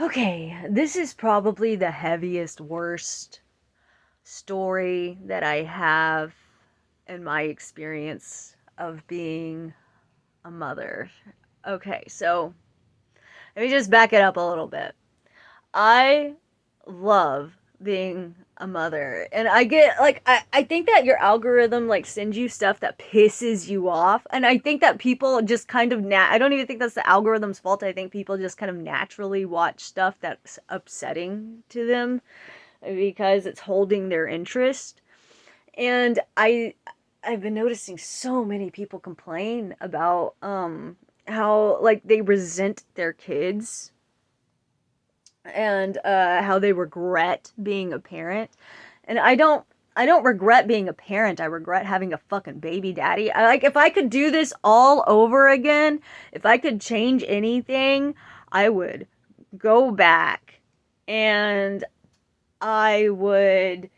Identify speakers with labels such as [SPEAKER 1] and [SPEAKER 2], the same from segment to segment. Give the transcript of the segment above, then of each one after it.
[SPEAKER 1] Okay, this is probably the heaviest, worst story that I have in my experience of being a mother. Okay, so let me just back it up a little bit. I love being a mother. And I get like I think that your algorithm like sends you stuff that pisses you off. And I think that people just kind of I don't even think that's the algorithm's fault. I think people just kind of naturally watch stuff that's upsetting to them because it's holding their interest. And I've been noticing so many people complain about how like they resent their kids and how they regret being a parent. And I don't regret being a parent. I regret having a fucking baby daddy. Like if I could do this all over again, if I could change anything, I would go back and I would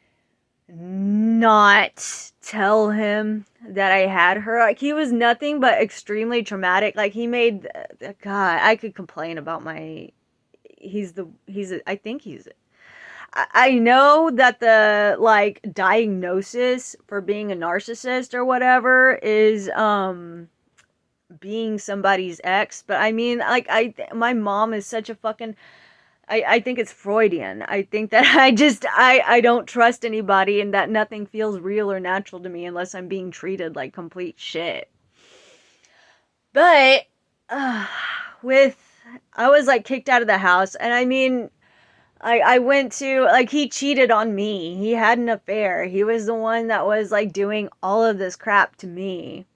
[SPEAKER 1] not tell him that I had her. Like he was nothing but extremely traumatic. Like he made God, I could complain about my I think he's I know that the like diagnosis for being a narcissist or whatever is being somebody's ex, but I mean like my mom is such a fucking I think it's Freudian. I think that I don't trust anybody and that nothing feels real or natural to me unless I'm being treated like complete shit. But uh, with I was like kicked out of the house and I mean I went to like he cheated on me. He had an affair. He was the one that was like doing all of this crap to me.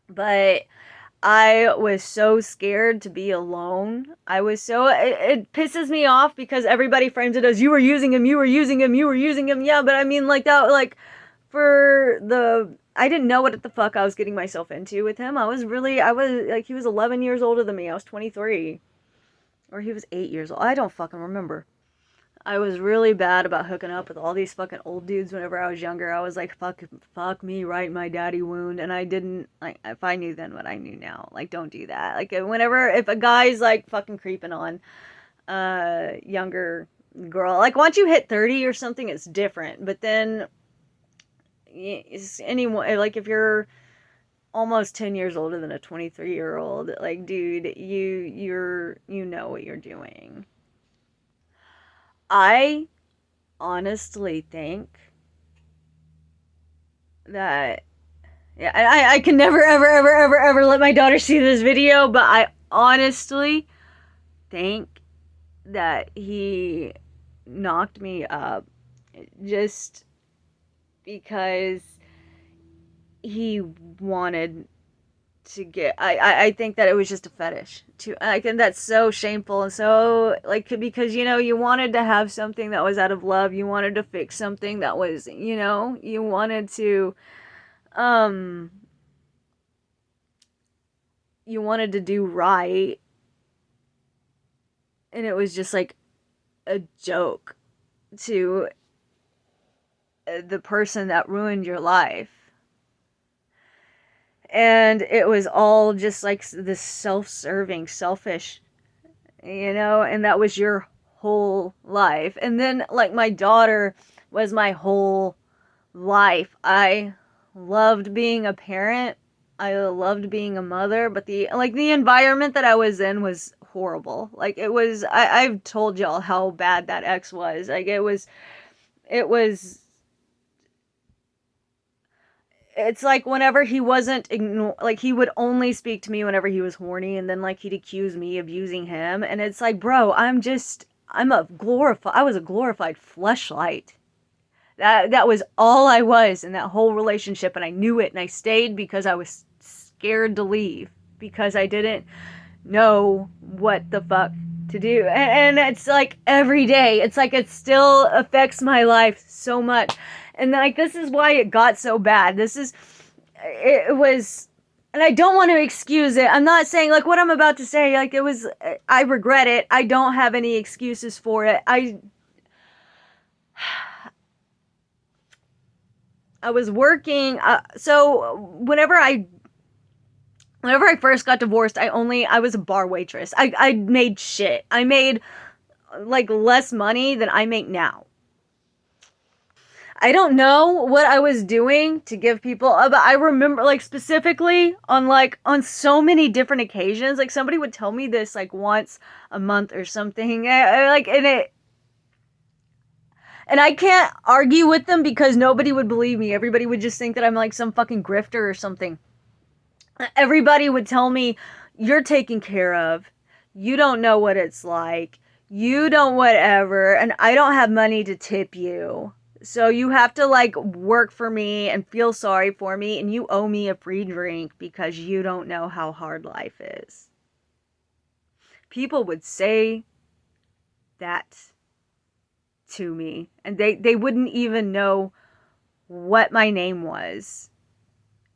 [SPEAKER 1] But I was so scared to be alone. I was so it pisses me off because everybody frames it as you were using him, you were using him, you were using him. Yeah, but I mean like that like for the I didn't know what the fuck I was getting myself into with him. I was like he was 11 years older than me. I was 23 or he was 8 years old. I don't fucking remember. I was really bad about hooking up with all these fucking old dudes whenever I was younger. I was like, fuck me right in my daddy wound. And I didn't, like, if I knew then what I knew now, like, don't do that. Like, whenever, if a guy's like fucking creeping on a younger girl, like, once you hit 30 or something, it's different. But then, it's anyone, like, if you're almost 10 years older than a 23-year-old, like, dude, you know what you're doing. I honestly think that yeah, I can never ever let my daughter see this video, but I honestly think that he knocked me up just because he wanted to get I think that it was just a fetish to like and that's so shameful and so like because you know you wanted to have something that was out of love, you wanted to fix something that was you know you wanted to um you wanted to do right and it was just like a joke to the person that ruined your life and it was all just like this self-serving selfish you know, and that was your whole life. And then, like, my daughter was my whole life. I loved being a parent. I loved being a mother, but the environment that I was in was horrible. Like it was I've told y'all how bad that ex was. Like it was it's like whenever he wasn't like he would only speak to me whenever he was horny and then like he'd accuse me of using him and it's like bro I was a glorified fleshlight. That was all I was in that whole relationship and I knew it and I stayed because I was scared to leave because I didn't know what the fuck to do. And it's like every day, it's like it still affects my life so much. And like this is why it got so bad. It was and I don't want to excuse it. I'm not saying like what I'm about to say like it was I regret it. I don't have any excuses for it. I was working so Whenever I first got divorced, I was a bar waitress. I made shit. I made like less money than I make now. I don't know what I was doing to give people, but I remember like specifically on so many different occasions, like somebody would tell me this like once a month or something, and I can't argue with them because nobody would believe me. Everybody would just think that I'm like some fucking grifter or something. Everybody would tell me, you're taken care of. You don't know what it's like. You don't whatever. And I don't have money to tip you. So you have to like work for me and feel sorry for me. And you owe me a free drink because you don't know how hard life is. People would say that to me. And they wouldn't even know what my name was.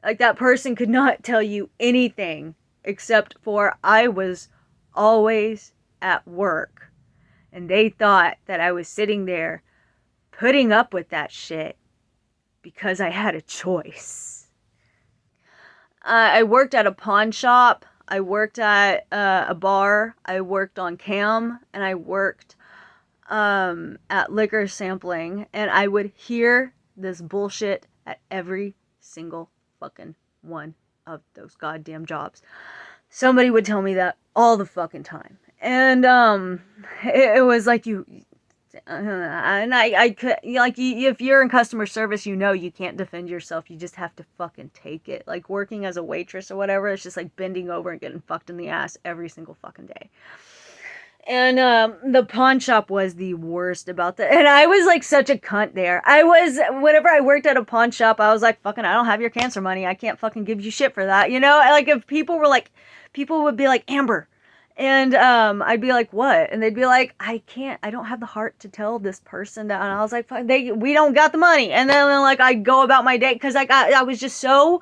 [SPEAKER 1] Like, that person could not tell you anything except for I was always at work. And they thought that I was sitting there putting up with that shit because I had a choice. I worked at a pawn shop. I worked at a bar. I worked on cam. And I worked at liquor sampling. And I would hear this bullshit at every single fucking one of those goddamn jobs. Somebody would tell me that all the fucking time. And it was like and I could, like, if you're in customer service, you know you can't defend yourself. You just have to fucking take it. Like, working as a waitress or whatever, it's just like bending over and getting fucked in the ass every single fucking day. And the pawn shop was the worst about that. And I was like such a cunt there. Whenever I worked at a pawn shop, I was like, fucking, I don't have your cancer money. I can't fucking give you shit for that. You know, like, if people would be like, Amber. And I'd be like, what? And they'd be like, I don't have the heart to tell this person that. And I was like, we don't got the money. And then like, I go about my day because I was just so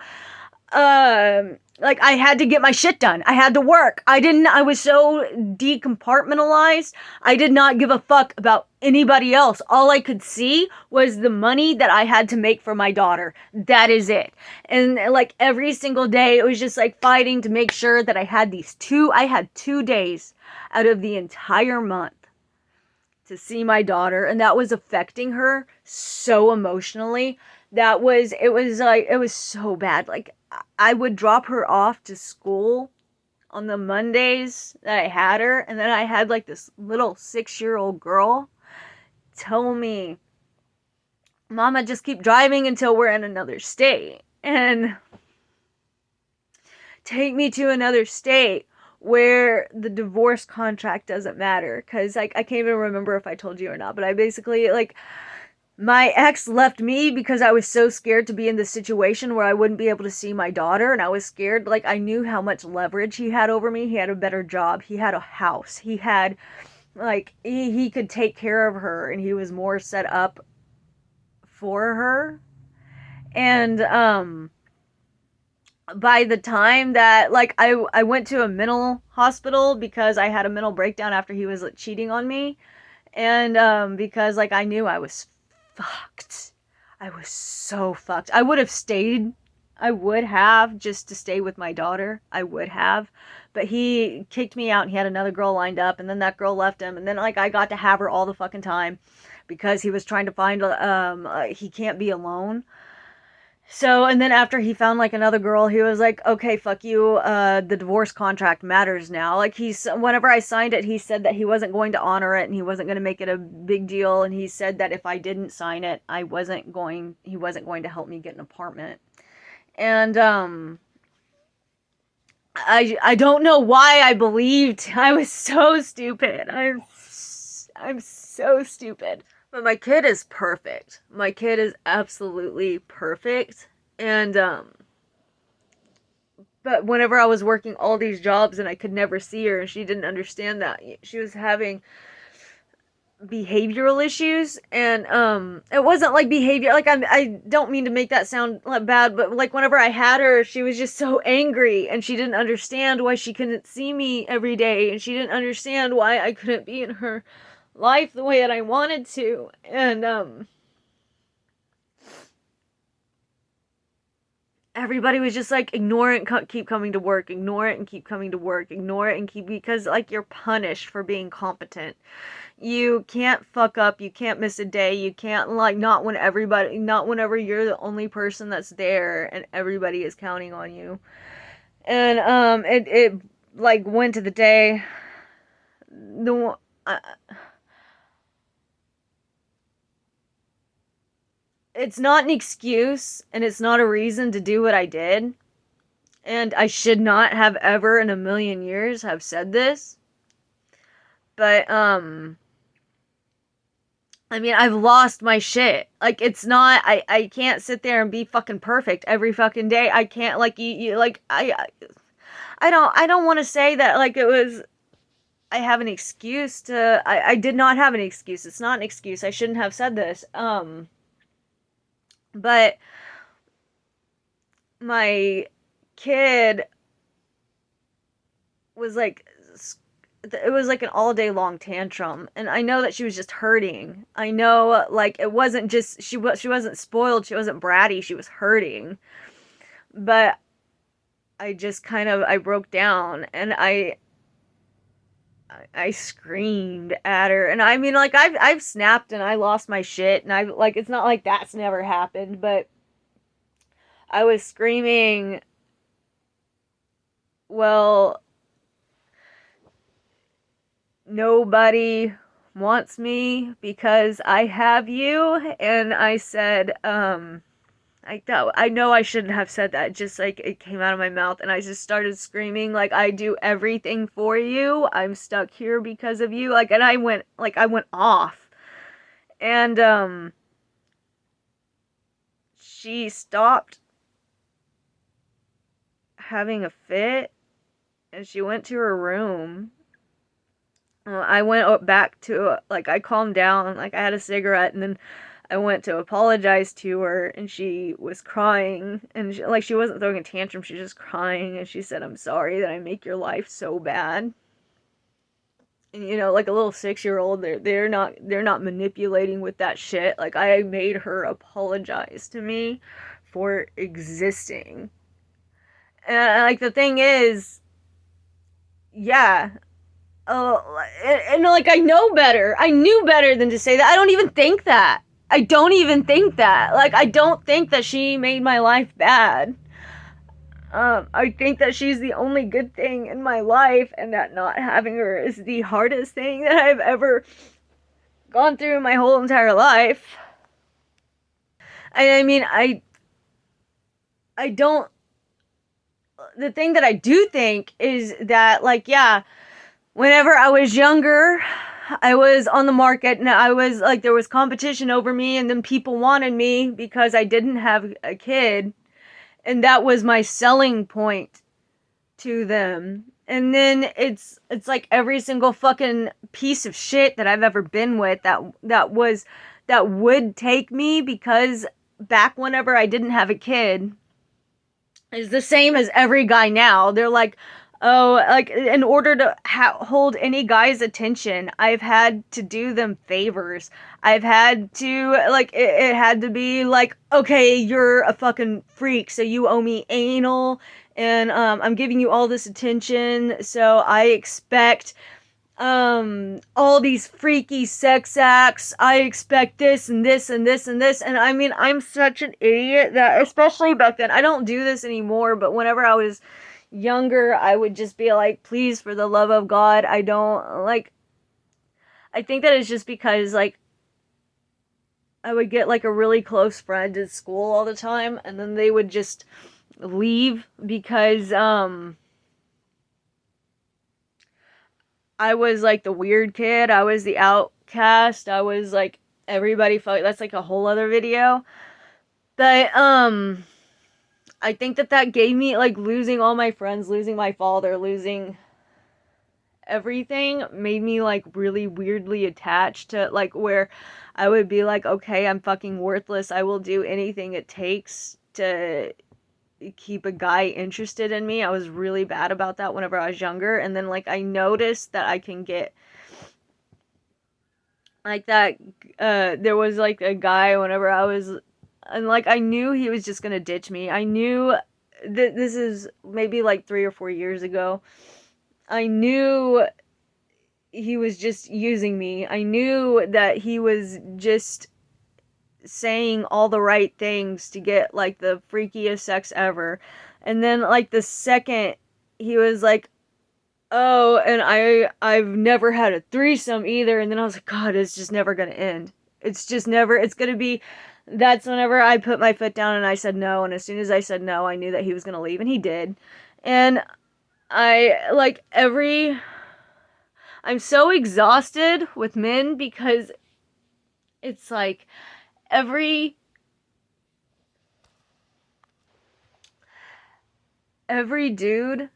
[SPEAKER 1] like, I had to get my shit done. I had to work. I was so decompartmentalized. I did not give a fuck about anybody else. All I could see was the money that I had to make for my daughter. That is it. And like every single day, it was just like fighting to make sure that I had 2 days out of the entire month to see my daughter. And that was affecting her so emotionally. It was so bad. Like, I would drop her off to school on the Mondays that I had her, and then I had like this little 6-year-old girl tell me, Mama, just keep driving until we're in another state, and take me to another state where the divorce contract doesn't matter. Because like, I can't even remember if I told you or not, but I basically, like, my ex left me because I was so scared to be in this situation where I wouldn't be able to see my daughter. And I was scared. Like, I knew how much leverage he had over me. He had a better job. He had a house. He had, like, he could take care of her. And he was more set up for her. And, by the time that, like, I went to a mental hospital because I had a mental breakdown after he was, like, cheating on me. And, because, like, I knew I was fucked. I was so fucked. I would have stayed. I would have, just to stay with my daughter. I would have. But he kicked me out and he had another girl lined up. And then that girl left him. And then, like, I got to have her all the fucking time because he was trying to find, he can't be alone. So, and then after he found, like, another girl, he was like, okay, fuck you, the divorce contract matters now. Like, whenever I signed it, he said that he wasn't going to honor it, and he wasn't going to make it a big deal, and he said that if I didn't sign it, he wasn't going to help me get an apartment. And, I don't know why I believed. I was so stupid. I'm so stupid. But my kid is perfect. My kid is absolutely perfect. And, but whenever I was working all these jobs and I could never see her, and she didn't understand that she was having behavioral issues. And, it wasn't like behavior, like, I don't mean to make that sound bad, but like whenever I had her, she was just so angry and she didn't understand why she couldn't see me every day. And she didn't understand why I couldn't be in her life the way that I wanted to. And everybody was just like, ignore it and keep coming to work, ignore it and keep coming to work, ignore it and keep, because like you're punished for being competent. You can't fuck up, you can't miss a day, you can't, like, not whenever you're the only person that's there and everybody is counting on you. And it like went to the day, the it's not an excuse and it's not a reason to do what I did. And I should not have ever in a million years have said this. But I mean, I've lost my shit. Like, it's not, I can't sit there and be fucking perfect every fucking day. I can't, like, you like, I don't want to say that, like, it was, I have an excuse to, I did not have an excuse. It's not an excuse. I shouldn't have said this. But my kid was like, it was like an all day long tantrum, and I know that she was just hurting. I know, like, it wasn't just, she wasn't spoiled, she wasn't bratty, she was hurting. But I just kind of, I broke down, and I screamed at her. And I mean, like, I've snapped and I lost my shit, and I've, like, it's not like that's never happened, but I was screaming, well, nobody wants me because I have you. And I said, I know I shouldn't have said that, just like it came out of my mouth, and I just started screaming, like, I do everything for you, I'm stuck here because of you, like, and I went off. And she stopped having a fit and she went to her room. I went back to, like, I calmed down, like, I had a cigarette, and then I went to apologize to her, and she was crying, and she wasn't throwing a tantrum, she was just crying, and she said, I'm sorry that I make your life so bad. And, you know, like a little 6-year-old, they're not manipulating with that shit. Like, I made her apologize to me for existing. And, like, the thing is, yeah, and like, I know better. I knew better than to say that. I don't even think that. I don't even think that. Like, I don't think that she made my life bad. I think that she's the only good thing in my life, and that not having her is the hardest thing that I've ever gone through in my whole entire life. I mean, I don't, the thing that I do think is that, like, yeah, whenever I was younger, I was on the market, and I was like, there was competition over me, and then people wanted me because I didn't have a kid, and that was my selling point to them. And then it's like every single fucking piece of shit that I've ever been with that would take me, because back whenever I didn't have a kid, is the same as every guy now. They're like, oh, like, in order to hold any guy's attention, I've had to do them favors. I've had to, like, it had to be like, okay, you're a fucking freak, so you owe me anal, and I'm giving you all this attention, so I expect all these freaky sex acts. I expect this and this and this and this. And I mean, I'm such an idiot that, especially back then, I don't do this anymore, but whenever I was younger, I would just be like, please, for the love of God, I don't, like, I think that it's just because, like, I would get, like, a really close friend at school all the time, and then they would just leave because, I was, like, the weird kid. I was the outcast. I was, like, everybody felt, that's, like, a whole other video. But, I think that gave me, like, losing all my friends, losing my father, losing everything, made me, like, really weirdly attached to, like, where I would be like, okay, I'm fucking worthless. I will do anything it takes to keep a guy interested in me. I was really bad about that whenever I was younger. And then, like, I noticed that I can get like that. There was, like, a guy whenever I was, and, like, I knew he was just gonna ditch me. I knew this is maybe like 3 or 4 years ago. I knew he was just using me. I knew that he was just saying all the right things to get like the freakiest sex ever. And then like the second he was like, "Oh, and I've never had a threesome either." And then I was like, "God, it's just never going to end. It's just never it's going to be." That's whenever I put my foot down and I said no, and as soon as I said no, I knew that he was going to leave, and he did. And I like every I'm so exhausted with men because it's like every every dude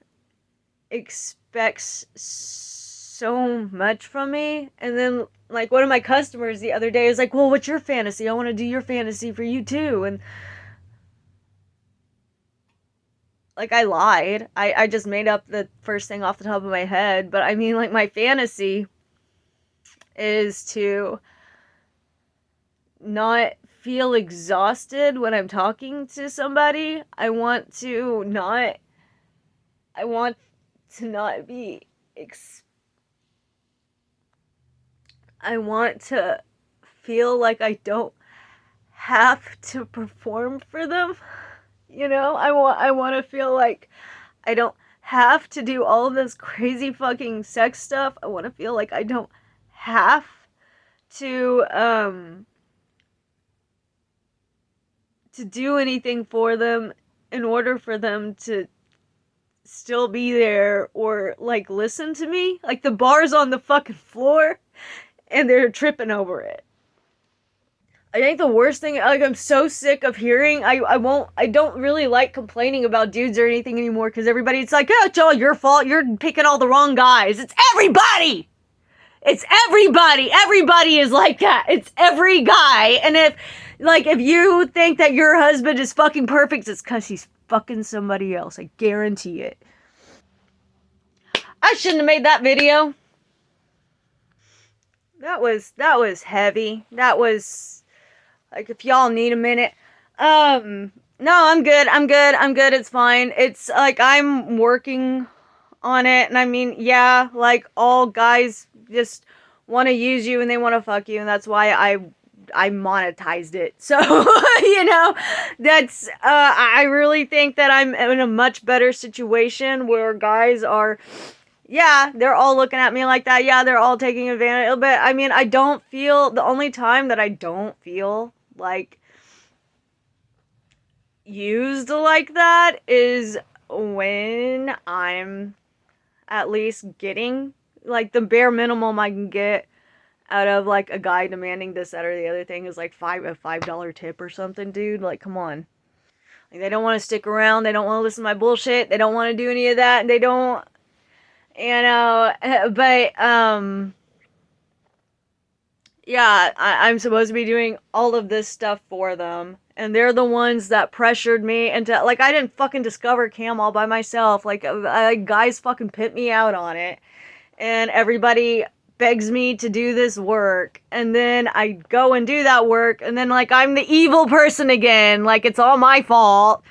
[SPEAKER 1] expects so much from me. And then like one of my customers the other day is like, "Well, what's your fantasy? I want to do your fantasy for you too." And like I lied. I just made up the first thing off the top of my head, but I mean like my fantasy is to not feel exhausted when I'm talking to somebody. I want to not be I want to feel like I don't have to perform for them. You know, I want to feel like I don't have to do all this crazy fucking sex stuff. I want to feel like I don't have to do anything for them in order for them to still be there or like listen to me. Like the bar's on the fucking floor and they're tripping over it. I think the worst thing, like, I'm so sick of hearing. I don't really like complaining about dudes or anything anymore because everybody, it's like, "Oh, it's all your fault. You're picking all the wrong guys." It's everybody. It's everybody. Everybody is like that. It's every guy. And if you think that your husband is fucking perfect, it's because he's fucking somebody else. I guarantee it. I shouldn't have made that video. That was heavy. That was like, if y'all need a minute. No, I'm good. I'm good. I'm good. It's fine. It's like I'm working on it, and I mean, yeah, like all guys just want to use you and they want to fuck you, and that's why I monetized it. So, that's I really think that I'm in a much better situation where guys are, yeah, they're all looking at me like that. Yeah, they're all taking advantage. But I mean, I don't feel, the only time that I don't feel like used like that is when I'm at least getting like the bare minimum I can get out of like a guy demanding this, that, or the other thing is like a $5 tip or something, dude. Like, come on. Like, they don't want to stick around. They don't want to listen to my bullshit. They don't want to do any of that. And they don't, but yeah, I'm supposed to be doing all of this stuff for them. And they're the ones that pressured me into, like, I didn't fucking discover cam all by myself. Like, guys fucking pit me out on it. And everybody begs me to do this work. And then I go and do that work. And then, like, I'm the evil person again. Like, it's all my fault.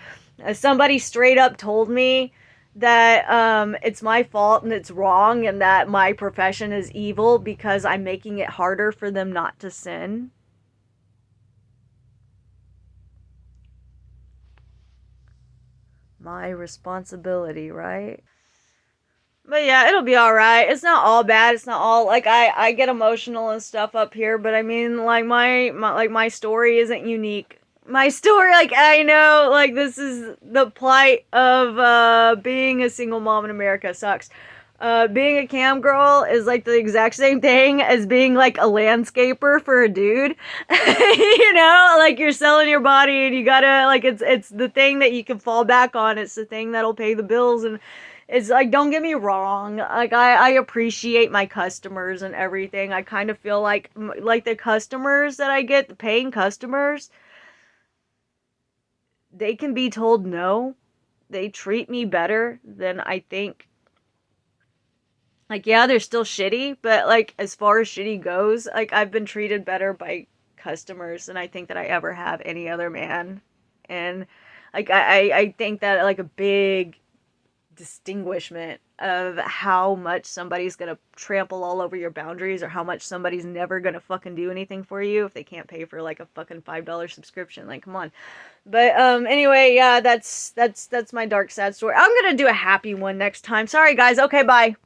[SPEAKER 1] Somebody straight up told me that it's my fault and it's wrong and that my profession is evil because I'm making it harder for them not to sin. My responsibility, right? But yeah, it'll be all right. It's not all bad. It's not all like I get emotional and stuff up here, but I mean like my story isn't unique. My story, like, I know, like, this is the plight of being a single mom in America. Sucks. Being a cam girl is like the exact same thing as being like a landscaper for a dude. Like, you're selling your body and you gotta, like, it's the thing that you can fall back on. It's the thing that'll pay the bills. And it's like, don't get me wrong, like, I appreciate my customers and everything. I kind of feel like the customers that I get, the paying customers, they can be told no. They treat me better than I think. Like, yeah, they're still shitty, but like, as far as shitty goes, like, I've been treated better by customers than I think that I ever have any other man. And Like I think that like a big distinguishment of how much somebody's gonna trample all over your boundaries, or how much somebody's never gonna fucking do anything for you if they can't pay for like a fucking $5 subscription. Like, come on. But anyway, yeah, that's my dark sad story. I'm gonna do a happy one next time. Sorry guys. Okay, bye.